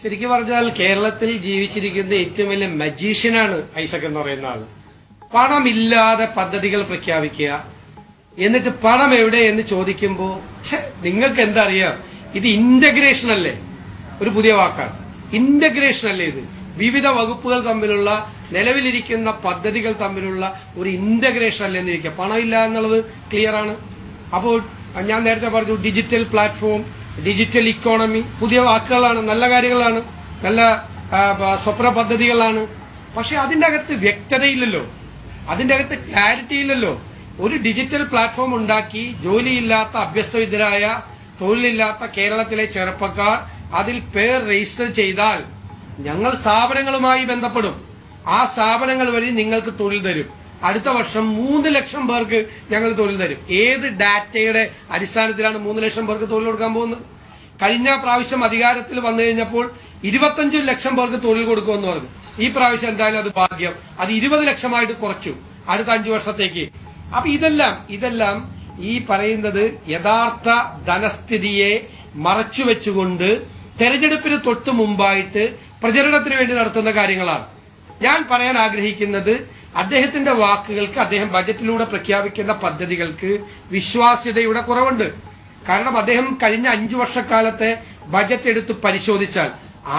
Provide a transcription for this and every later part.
ശരിക്കും പറഞ്ഞാൽ കേരളത്തിൽ ജീവിച്ചിരിക്കുന്ന ഏറ്റവും വലിയ മജീഷ്യനാണ് ഐസക് എന്ന് പറയുന്ന ആള്. പണമില്ലാതെ പദ്ധതികൾ പ്രഖ്യാപിക്കുക, എന്നിട്ട് പണം എവിടെ എന്ന് ചോദിക്കുമ്പോ നിങ്ങൾക്ക് എന്താ അറിയാം, ഇത് ഇന്റഗ്രേഷൻ അല്ലേ? ഒരു പുതിയ വാക്കാണ് ഇന്റഗ്രേഷൻ അല്ലേ? ഇത് വിവിധ വകുപ്പുകൾ തമ്മിലുള്ള നിലവിലിരിക്കുന്ന പദ്ധതികൾ തമ്മിലുള്ള ഒരു ഇന്റഗ്രേഷൻ അല്ലേ എന്നിരിക്കുക. പണമില്ല എന്നുള്ളത് ക്ലിയർ ആണ്. അപ്പോൾ ഞാൻ നേരത്തെ പറഞ്ഞു ഡിജിറ്റൽ പ്ലാറ്റ്ഫോം, ഡിജിറ്റൽ ഇക്കോണമി, പുതിയ വാക്കുകളാണ്, നല്ല കാര്യങ്ങളാണ്, നല്ല സ്വപ്ന പദ്ധതികളാണ്. പക്ഷെ അതിന്റെ അകത്ത് വ്യക്തതയില്ലല്ലോ, അതിന്റെ അകത്ത് ക്ലാരിറ്റി ഇല്ലല്ലോ. ഒരു ഡിജിറ്റൽ പ്ലാറ്റ്ഫോം ഉണ്ടാക്കി ജോലിയില്ലാത്ത അഭ്യസ്തവിദ്യരായ തൊഴിലില്ലാത്ത കേരളത്തിലെ ചെറുപ്പക്കാർ അതിൽ പേർ രജിസ്റ്റർ ചെയ്താൽ ഞങ്ങൾ സ്ഥാപനങ്ങളുമായി ബന്ധപ്പെടും. ആ സ്ഥാപനങ്ങൾ വഴി നിങ്ങൾക്ക് തൊഴിൽ തരും. അടുത്ത വർഷം 3 ലക്ഷം പേർക്ക് ഞങ്ങൾ തൊഴിൽ തരും. ഏത് ഡാറ്റയുടെ അടിസ്ഥാനത്തിലാണ് 3 ലക്ഷം പേർക്ക് തൊഴിൽ കൊടുക്കാൻ പോകുന്നത്? കഴിഞ്ഞ പ്രാവശ്യം അധികാരത്തിൽ വന്നു കഴിഞ്ഞപ്പോൾ 25 ലക്ഷം പേർക്ക് തൊഴിൽ കൊടുക്കുമെന്ന് പറഞ്ഞു. ഈ പ്രാവശ്യം എന്തായാലും അത് ഭാഗ്യം, അത് 20 ലക്ഷമായിട്ട് കുറച്ചു അടുത്ത 5 വർഷത്തേക്ക്. അപ്പൊ ഇതെല്ലാം ഈ പറയുന്നത് യഥാർത്ഥ ധനസ്ഥിതിയെ മറച്ചുവെച്ചുകൊണ്ട് തെരഞ്ഞെടുപ്പിന് തൊട്ടു മുമ്പായിട്ട് പ്രചരണത്തിന് വേണ്ടി നടത്തുന്ന കാര്യങ്ങളാണ്. ഞാൻ പറയാൻ ആഗ്രഹിക്കുന്നത്, അദ്ദേഹത്തിന്റെ വാക്കുകൾക്ക്, അദ്ദേഹം ബജറ്റിലൂടെ പ്രഖ്യാപിക്കുന്ന പദ്ധതികൾക്ക് വിശ്വാസ്യതയുടെ കുറവുണ്ട്. കാരണം അദ്ദേഹം കഴിഞ്ഞ 5 വർഷക്കാലത്തെ ബജറ്റ് എടുത്ത് പരിശോധിച്ചാൽ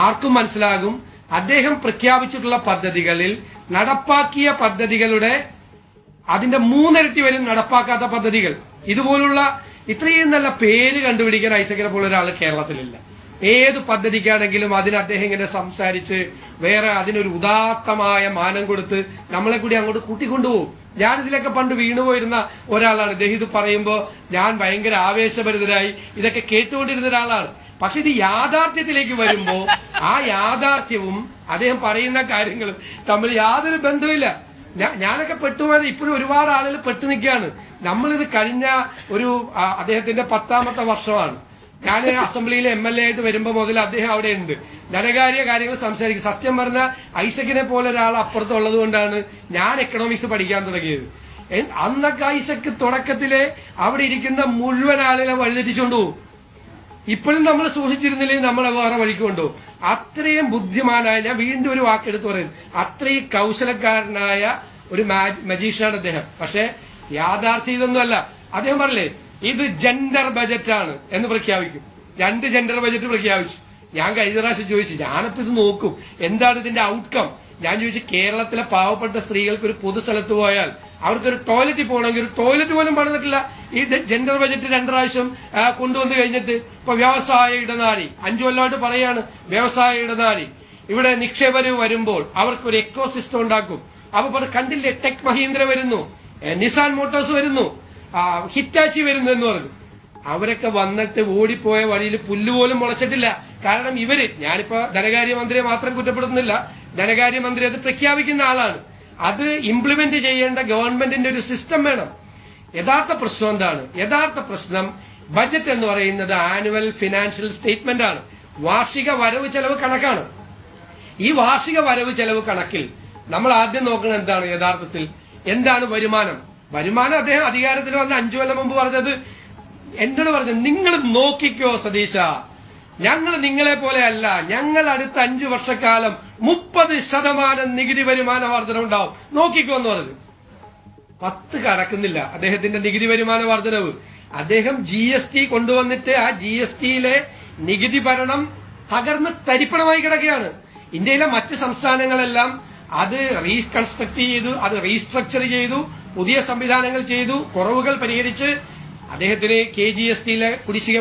ആർക്കും മനസ്സിലാകും, അദ്ദേഹം പ്രഖ്യാപിച്ചിട്ടുള്ള പദ്ധതികളിൽ നടപ്പാക്കിയ പദ്ധതികളുടെ അതിന്റെ 3 ഇരട്ടി വരും നടപ്പാക്കാത്ത പദ്ധതികൾ. ഇതുപോലുള്ള ഇത്രയും നല്ല പേര് കണ്ടുപിടിക്കാൻ ഐസക്കിനെ പോലെ ഒരാൾ കേരളത്തിലില്ല. ഏത് പദ്ധതിക്കാണെങ്കിലും അതിന് അദ്ദേഹം ഇങ്ങനെ സംസാരിച്ച് വേറെ അതിനൊരു ഉദാത്തമായ മാനം കൊടുത്ത് നമ്മളെ കൂടി അങ്ങോട്ട് കൂട്ടിക്കൊണ്ടുപോകും. ഞാൻ ഇതിലൊക്കെ പണ്ട് വീണുപോയിരുന്ന ഒരാളാണ്. അദ്ദേഹം ഇത് പറയുമ്പോൾ ഞാൻ ഭയങ്കര ആവേശഭരിതരായി ഇതൊക്കെ കേട്ടുകൊണ്ടിരുന്ന ഒരാളാണ്. പക്ഷെ ഇത് യാഥാർത്ഥ്യത്തിലേക്ക് വരുമ്പോ ആ യാഥാർത്ഥ്യവും അദ്ദേഹം പറയുന്ന കാര്യങ്ങളും തമ്മിൽ യാതൊരു ബന്ധവുമില്ല. ഞാനൊക്കെ പെട്ടുപോയത് ഇപ്പോഴും ഒരുപാട് ആളുകൾ പെട്ടു നിൽക്കുകയാണ്. നമ്മളിത് കഴിഞ്ഞ അദ്ദേഹത്തിന്റെ 10ാമത്തെ വർഷമാണ്. ഞാൻ അസംബ്ലിയിലെ MLA ആയിട്ട് വരുമ്പോ മുതൽ അദ്ദേഹം അവിടെ ഉണ്ട്, ധനകാര്യ കാര്യങ്ങൾ സംസാരിക്കും. സത്യം പറഞ്ഞാൽ ഐസക്കിനെ പോലെ ഒരാൾ അപ്പുറത്തുള്ളത് കൊണ്ടാണ് ഞാൻ എക്കണോമിക്സ് പഠിക്കാൻ തുടങ്ങിയത്. അന്നൊക്കെ ഐസക്ക് തുടക്കത്തിലെ അവിടെ ഇരിക്കുന്ന മുഴുവൻ ആളുകളെ വഴിതെറ്റിച്ചുകൊണ്ടുപോകും. ഇപ്പോഴും നമ്മൾ സൂക്ഷിച്ചിരുന്നില്ലെങ്കിൽ നമ്മളെ വേറെ വഴിക്ക് കൊണ്ടുപോകും. അത്രയും ബുദ്ധിമാനായ, ഞാൻ വീണ്ടും ഒരു വാക്കെടുത്ത് പറയുന്നു, അത്രയും കൗശലക്കാരനായ ഒരു മജീഷ്യനാണ് അദ്ദേഹം. പക്ഷെ യാഥാർത്ഥ്യം ഇതൊന്നുമല്ല. അദ്ദേഹം പറഞ്ഞില്ലേ ഇത് ജെൻഡർ ബജറ്റാണ് എന്ന് പ്രഖ്യാപിക്കും. 2 ജെൻഡർ ബജറ്റ് പ്രഖ്യാപിച്ചു. ഞാൻ കഴിഞ്ഞ പ്രാവശ്യം ചോദിച്ചു, ഞാനിപ്പോ ഇത് നോക്കും എന്താണ് ഇതിന്റെ ഔട്ട്കം. ഞാൻ ചോദിച്ചു, കേരളത്തിലെ പാവപ്പെട്ട സ്ത്രീകൾക്ക് ഒരു പൊതു സ്ഥലത്ത് പോയാൽ അവർക്കൊരു ടോയ്ലറ്റിൽ പോകണമെങ്കിൽ ഒരു ടോയ്ലറ്റ് പോലും പണിതിട്ടില്ല. ഈ ജെൻഡർ ബജറ്റ് 2 പ്രാവശ്യം കൊണ്ടുവന്നു കഴിഞ്ഞിട്ട് ഇപ്പൊ വ്യവസായ ഇടനാഴി 5 കൊല്ലമായിട്ട് പറയാണ് വ്യവസായ ഇടനാഴി. ഇവിടെ നിക്ഷേപര് വരുമ്പോൾ അവർക്കൊരു എക്കോ സിസ്റ്റം ഉണ്ടാക്കും. അപ്പൊ കണ്ടില്ലേ, ടെക് മഹീന്ദ്ര വരുന്നു, നിസാൻ മോട്ടോഴ്സ് വരുന്നു, ഹിറ്റാച്ചി വരുന്നു എന്ന് പറഞ്ഞു. അവരൊക്കെ വന്നിട്ട് ഓടിപ്പോയ വഴിയിൽ പുല്ലുപോലും മുളച്ചിട്ടില്ല. കാരണം ഞാനിപ്പോ ധനകാര്യമന്ത്രിയെ മാത്രം കുറ്റപ്പെടുത്തുന്നില്ല, ധനകാര്യമന്ത്രി അത് പ്രഖ്യാപിക്കുന്ന ആളാണ്. അത് ഇംപ്ലിമെന്റ് ചെയ്യേണ്ട ഗവൺമെന്റിന്റെ ഒരു സിസ്റ്റം വേണം. യഥാർത്ഥ പ്രശ്നം എന്താണ്? യഥാർത്ഥ പ്രശ്നം ബജറ്റ് എന്ന് പറയുന്നത് ആനുവൽ ഫിനാൻഷ്യൽ സ്റ്റേറ്റ്മെന്റ് ആണ്, വാർഷിക വരവ് ചെലവ് കണക്കാണ്. ഈ വാർഷിക വരവ് ചെലവ് കണക്കിൽ നമ്മൾ ആദ്യം നോക്കുന്നത് എന്താണ്? യഥാർത്ഥത്തിൽ എന്താണ് വരുമാനം? അദ്ദേഹം അധികാരത്തിൽ വന്ന 5 കൊല്ലം മുമ്പ് എന്നോട് പറഞ്ഞത്, നിങ്ങൾ നോക്കിക്കോ സതീശ, ഞങ്ങൾ നിങ്ങളെ പോലെ അല്ല, ഞങ്ങൾ അടുത്ത 5 വർഷക്കാലം 30% നികുതി വരുമാന വർധനവുണ്ടാവും, നോക്കിക്കോ എന്ന് പറഞ്ഞു. 10 കടക്കുന്നില്ല അദ്ദേഹത്തിന്റെ നികുതി വരുമാന വർധനവ്. അദ്ദേഹം GST കൊണ്ടുവന്നിട്ട് ആ GSTയിലെ നികുതി ഭരണം തകർന്ന് തരിപ്പണമായി കിടക്കുകയാണ്. ഇന്ത്യയിലെ മറ്റ് സംസ്ഥാനങ്ങളെല്ലാം അത് റീകൺസ്ട്രക്ട് ചെയ്തു, അത് റീസ്ട്രക്ചർ ചെയ്തു, പുതിയ സംവിധാനങ്ങൾ ചെയ്തു, കുറവുകൾ പരിഹരിച്ച്. അദ്ദേഹത്തിന് KGSTയിലെ കുടിശ്ശിക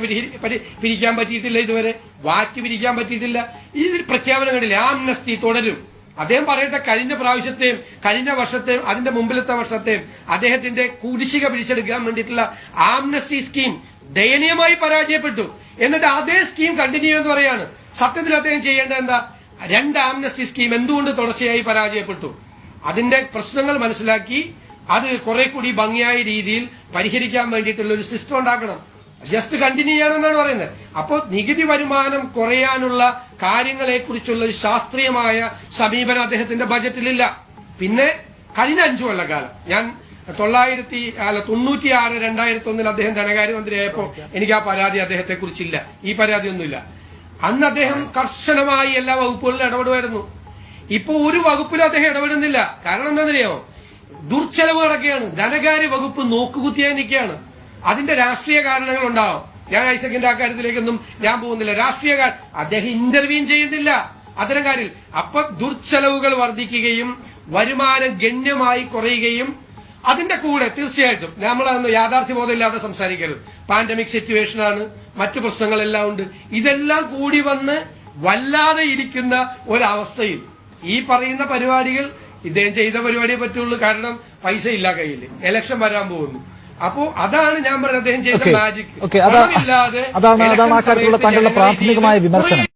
പിരിക്കാൻ പറ്റിയിട്ടില്ല, ഇതുവരെ വാറ്റ് പിരിക്കാൻ പറ്റിയിട്ടില്ല. ഈ പ്രഖ്യാപനങ്ങളിലെ ആംനസ്റ്റി തുടരും. അദ്ദേഹം പറയട്ടെ, കഴിഞ്ഞ പ്രാവശ്യത്തെയും കഴിഞ്ഞ വർഷത്തെയും അതിന്റെ മുമ്പിലത്തെ വർഷത്തെയും അദ്ദേഹത്തിന്റെ കുടിശ്ശിക പിരിച്ചെടുക്കാൻ വേണ്ടിയിട്ടുള്ള ആംനസ്റ്റി സ്കീം ദയനീയമായി പരാജയപ്പെട്ടു. എന്നിട്ട് അതേ സ്കീം കണ്ടിന്യൂ എന്ന് പറയാണ്. സത്യത്തിൽ അദ്ദേഹം ചെയ്യേണ്ടത് എന്താ? 2 ആംനസ്റ്റി സ്കീം എന്തുകൊണ്ട് തുടർച്ചയായി പരാജയപ്പെട്ടു? അതിന്റെ പ്രശ്നങ്ങൾ മനസ്സിലാക്കി അത് കുറെ കൂടി ഭംഗിയായ രീതിയിൽ പരിഹരിക്കാൻ വേണ്ടിയിട്ടുള്ള ഒരു സിസ്റ്റം ഉണ്ടാക്കണം. ജസ്റ്റ് കണ്ടിന്യൂ ചെയ്യണമെന്നാണ് പറയുന്നത്. അപ്പോൾ നികുതി വരുമാനം കുറയാനുള്ള കാര്യങ്ങളെ കുറിച്ചുള്ള ഒരു ശാസ്ത്രീയമായ സമീപനം അദ്ദേഹത്തിന്റെ ബജറ്റിലില്ല. പിന്നെ കഴിഞ്ഞ 5 കൊല്ലക്കാലം ഞാൻ 1996-2001 അദ്ദേഹം ധനകാര്യമന്ത്രിയായപ്പോൾ എനിക്ക് ആ പരാതി അദ്ദേഹത്തെ കുറിച്ചില്ല, ഈ പരാതിയൊന്നുമില്ല. അന്ന് അദ്ദേഹം കർശനമായി എല്ലാ വകുപ്പുകളിലും ഇടപെടുമായിരുന്നു. ഇപ്പൊ ഒരു വകുപ്പിലും അദ്ദേഹം ഇടപെടുന്നില്ല. കാരണം എന്താണെന്നറിയോ? ദുർച്ചെലവ് നടക്കുകയാണ്. ധനകാര്യ വകുപ്പ് നോക്കുകുത്തിയായി നിൽക്കുകയാണ്. അതിന്റെ രാഷ്ട്രീയ കാരണങ്ങൾ ഉണ്ടാവും. ഞാൻ ഐസക്കിന്റെ ആ കാര്യത്തിലേക്കൊന്നും ഞാൻ പോകുന്നില്ല. രാഷ്ട്രീയ അദ്ദേഹം ഇന്റർവ്യൂ ചെയ്യുന്നില്ല അത്തരം കാര്യം. അപ്പൊ ദുർച്ചെലവുകൾ വർദ്ധിക്കുകയും വരുമാനം ഗണ്യമായി കുറയുകയും അതിന്റെ കൂടെ തീർച്ചയായിട്ടും നമ്മളതൊന്ന് യാഥാർത്ഥ്യബോധമില്ലാതെ സംസാരിക്കരുത്. പാൻഡമിക് സിറ്റുവേഷനാണ്, മറ്റു പ്രശ്നങ്ങളെല്ലാം ഉണ്ട്. ഇതെല്ലാം കൂടി വന്ന് വല്ലാതെ ഇരിക്കുന്ന ഒരവസ്ഥയിൽ ഈ പറയുന്ന പരിപാടികൾ ഇദ്ദേഹം ചെയ്ത പരിപാടിയെ പറ്റുള്ളൂ. കാരണം പൈസ ഇല്ല കയ്യിൽ, ഇലക്ഷൻ വരാൻ പോകുന്നു. അപ്പോ അതാണ് ഞാൻ പറഞ്ഞത്, അദ്ദേഹം ചെയ്ത മാജിക്. അതാണ് ആ കാര്യത്തിലുള്ള താങ്കളുടെ പ്രാഥമികമായ വിമർശനം.